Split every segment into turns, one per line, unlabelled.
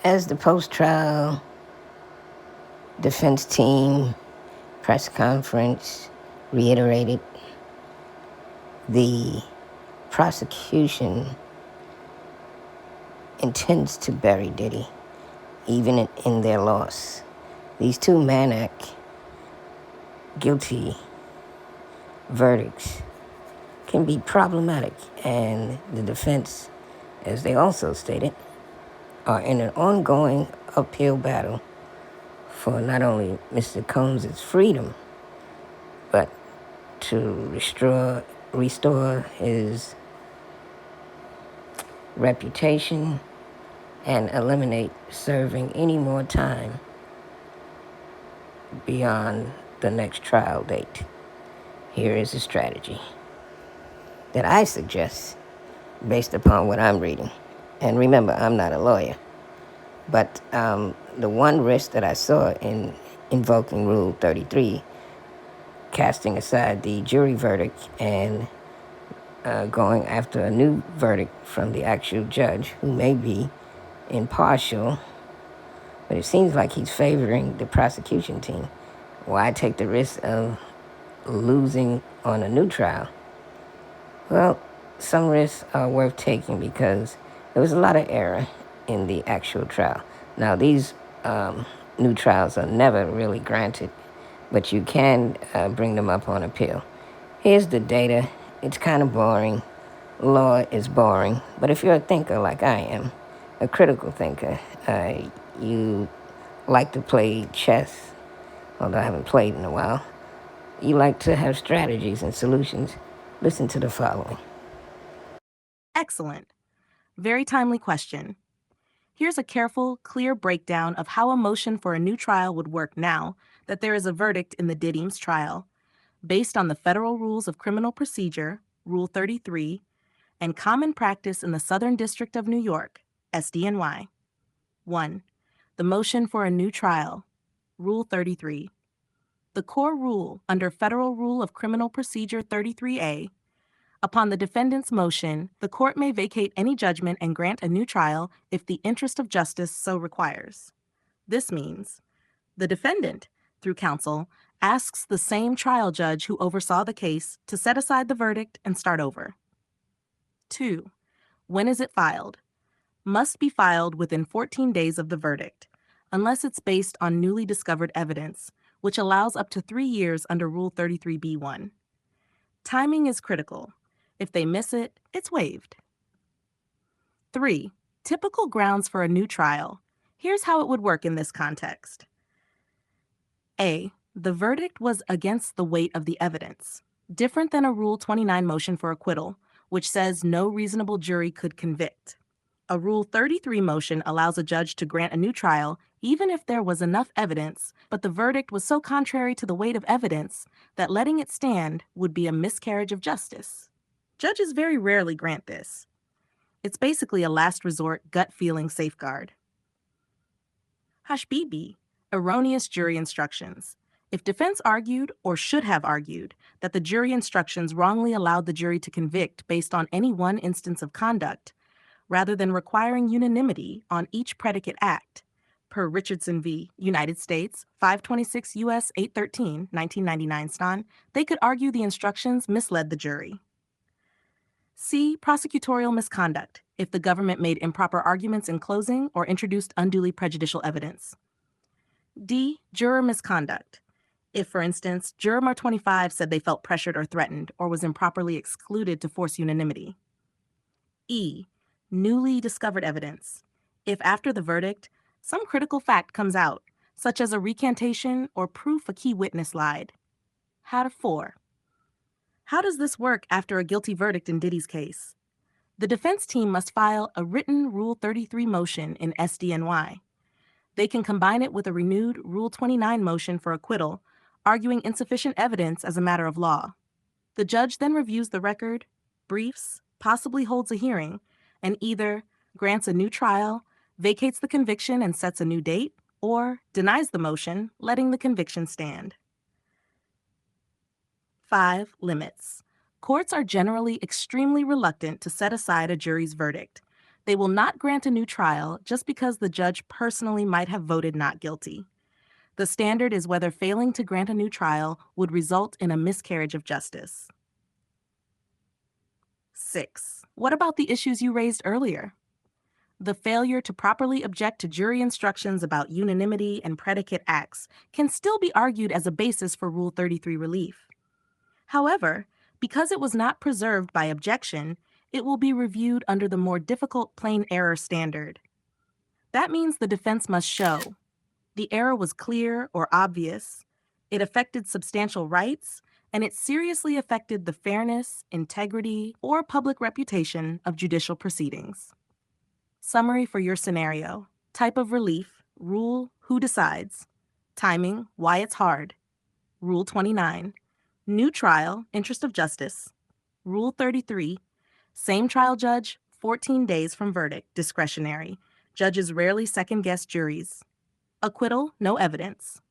As the post-trial defense team press conference reiterated, the prosecution intends to bury Diddy, even in their loss. These two Maniac guilty verdicts can be problematic, and the defense, as they also stated, are in an ongoing uphill battle for not only Mr. Combs' freedom, but to restore his reputation and eliminate serving any more time beyond the next trial date. Here is a strategy that I suggest based upon what I'm reading. And remember, I'm not a lawyer, but the one risk that I saw in invoking Rule 33, casting aside the jury verdict and going after a new verdict from the actual judge, who may be impartial, but it seems like he's favoring the prosecution team. Why take the risk of losing on a new trial? Well, some risks are worth taking because there was a lot of error in the actual trial. Now, these new trials are never really granted, but you can bring them up on appeal. Here's the data. It's kind of boring. Law is boring. But if you're a thinker like I am, a critical thinker, you like to play chess, although I haven't played in a while. You like to have strategies and solutions. Listen to the following.
Excellent. Very timely question. Here's a careful, clear breakdown of how a motion for a new trial would work now that there is a verdict in the Diddy's trial, based on the Federal Rules of Criminal Procedure, Rule 33, and common practice in the Southern District of New York, SDNY. 1. The motion for a new trial, Rule 33. The core rule under Federal Rule of Criminal Procedure 33A, upon the defendant's motion, the court may vacate any judgment and grant a new trial if the interest of justice so requires. This means the defendant, through counsel, asks the same trial judge who oversaw the case to set aside the verdict and start over. 2. When is it filed? Must be filed within 14 days of the verdict, unless it's based on newly discovered evidence, which allows up to 3 years under Rule 33b1. Timing is critical. If they miss it, it's waived. 3. Typical grounds for a new trial. Here's how it would work in this context. A. The verdict was against the weight of the evidence, different than a Rule 29 motion for acquittal, which says no reasonable jury could convict. A Rule 33 motion allows a judge to grant a new trial even if there was enough evidence, but the verdict was so contrary to the weight of evidence that letting it stand would be a miscarriage of justice. Judges very rarely grant this. It's basically a last resort gut feeling safeguard. Hashbibi, erroneous jury instructions. If defense argued, or should have argued, that the jury instructions wrongly allowed the jury to convict based on any one instance of conduct, rather than requiring unanimity on each predicate act, per Richardson v. United States, 526 U.S. 813, 1999 Stan, they could argue the instructions misled the jury. C. Prosecutorial misconduct, if the government made improper arguments in closing or introduced unduly prejudicial evidence. D. Juror misconduct, if, for instance, juror 25 said they felt pressured or threatened or was improperly excluded to force unanimity. E. Newly discovered evidence, if after the verdict, some critical fact comes out, such as a recantation or proof a key witness lied. How to 4. How does this work after a guilty verdict in Diddy's case? The defense team must file a written Rule 33 motion in SDNY. They can combine it with a renewed Rule 29 motion for acquittal, arguing insufficient evidence as a matter of law. The judge then reviews the record, briefs, possibly holds a hearing, and either grants a new trial, vacates the conviction and sets a new date, or denies the motion, letting the conviction stand. 5. Limits. Courts are generally extremely reluctant to set aside a jury's verdict, They will not grant a new trial just because the judge personally might have voted not guilty. The standard is whether failing to grant a new trial would result in a miscarriage of justice. 6. What about the issues you raised earlier? The failure to properly object to jury instructions about unanimity and predicate acts can still be argued as a basis for Rule 33 relief. However, because it was not preserved by objection, it will be reviewed under the more difficult plain error standard. That means the defense must show the error was clear or obvious, it affected substantial rights, and it seriously affected the fairness, integrity, or public reputation of judicial proceedings. Summary for your scenario: type of relief, rule, who decides, timing, why it's hard, Rule 29, new trial, interest of justice, Rule 33, same trial judge, 14 days from verdict, discretionary, judges rarely second guess juries, acquittal, no evidence,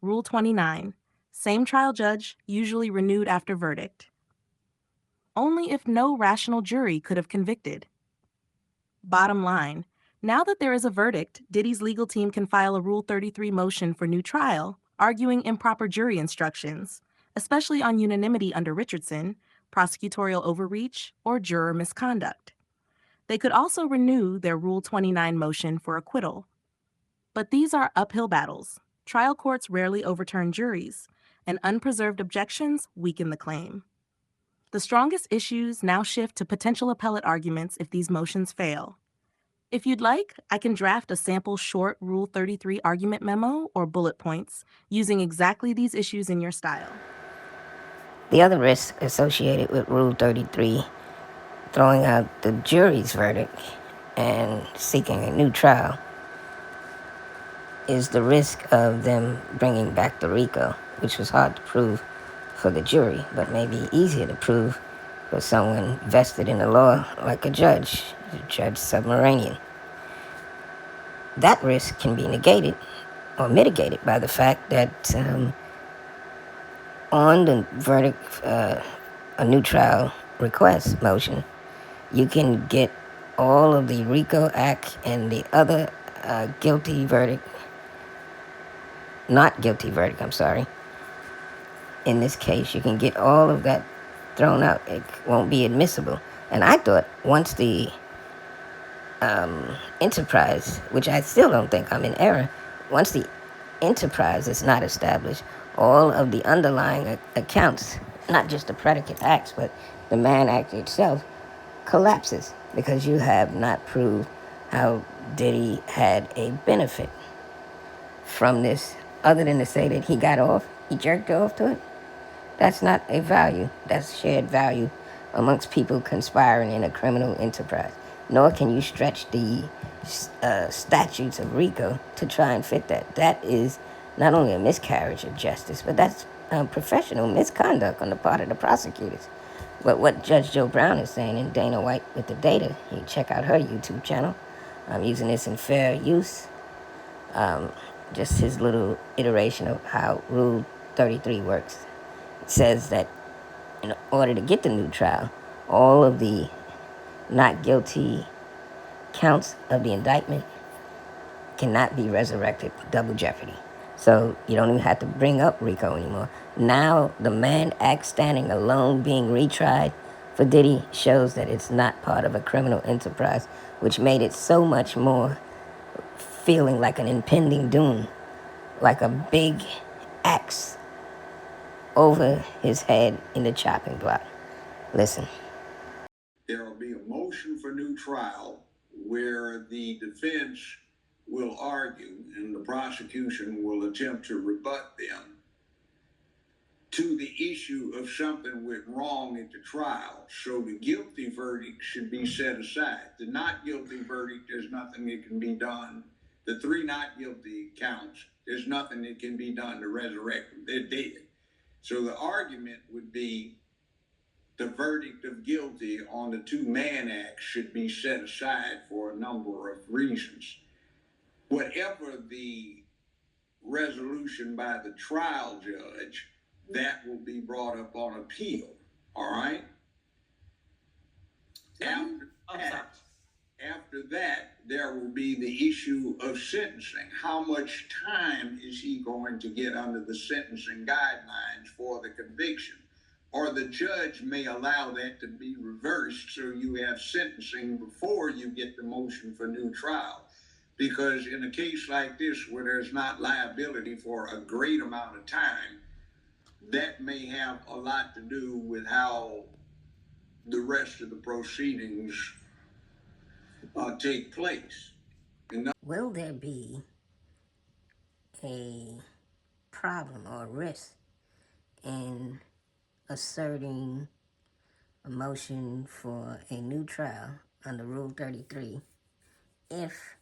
Rule 29, same trial judge, usually renewed after verdict, only if no rational jury could have convicted. Bottom line, now that there is a verdict, Diddy's legal team can file a Rule 33 motion for new trial, arguing improper jury instructions, especially on unanimity under Richardson, prosecutorial overreach, or juror misconduct. They could also renew their Rule 29 motion for acquittal. But these are uphill battles. Trial courts rarely overturn juries, and unpreserved objections weaken the claim. The strongest issues now shift to potential appellate arguments if these motions fail. If you'd like, I can draft a sample short Rule 33 argument memo or bullet points using exactly these issues in your style.
The other risk associated with Rule 33, throwing out the jury's verdict and seeking a new trial, is the risk of them bringing back the RICO, which was hard to prove for the jury, but may be easier to prove for someone vested in the law like a judge, Judge Submaranian. That risk can be negated or mitigated by the fact that on the verdict, a new trial request motion, you can get all of the RICO Act and the other not guilty verdict, I'm sorry. In this case, you can get all of that thrown out. It won't be admissible. And I thought once the enterprise, which I still don't think I'm in error, once the enterprise is not established, all of the underlying accounts, not just the predicate acts, but the Mann Act itself, collapses because you have not proved how Diddy had a benefit from this other than to say that he got off, he jerked off to it. That's not a value. That's shared value amongst people conspiring in a criminal enterprise. Nor can you stretch the statutes of RICO to try and fit that. That is not only a miscarriage of justice, but that's professional misconduct on the part of the prosecutors. But what Judge Joe Brown is saying, and Dana White with the data, you check out her YouTube channel. I'm using this in fair use. Just his little iteration of how Rule 33 works. It says that in order to get the new trial, all of the not guilty counts of the indictment cannot be resurrected, double jeopardy. So you don't even have to bring up RICO anymore. Now the Mann Act standing alone being retried for Diddy shows that it's not part of a criminal enterprise, which made it so much more feeling like an impending doom, like a big axe over his head in the chopping block. Listen.
There will be a motion for new trial where the defense will argue and the prosecution will attempt to rebut them to the issue of something went wrong at the trial. So the guilty verdict should be set aside. The not guilty verdict, there's nothing that can be done. The 3 not guilty counts, there's nothing that can be done to resurrect them. They're dead. So the argument would be the verdict of guilty on the 2 Mann Acts should be set aside for a number of reasons. Whatever the resolution by the trial judge, that will be brought up on appeal. All right? After that, After that, there will be the issue of sentencing. How much time is he going to get under the sentencing guidelines for the conviction? Or the judge may allow that to be reversed so you have sentencing before you get the motion for new trial. Because in a case like this where there's not liability for a great amount of time, that may have a lot to do with how the rest of the proceedings take place.
Will there be a problem or risk in asserting a motion for a new trial under Rule 33 if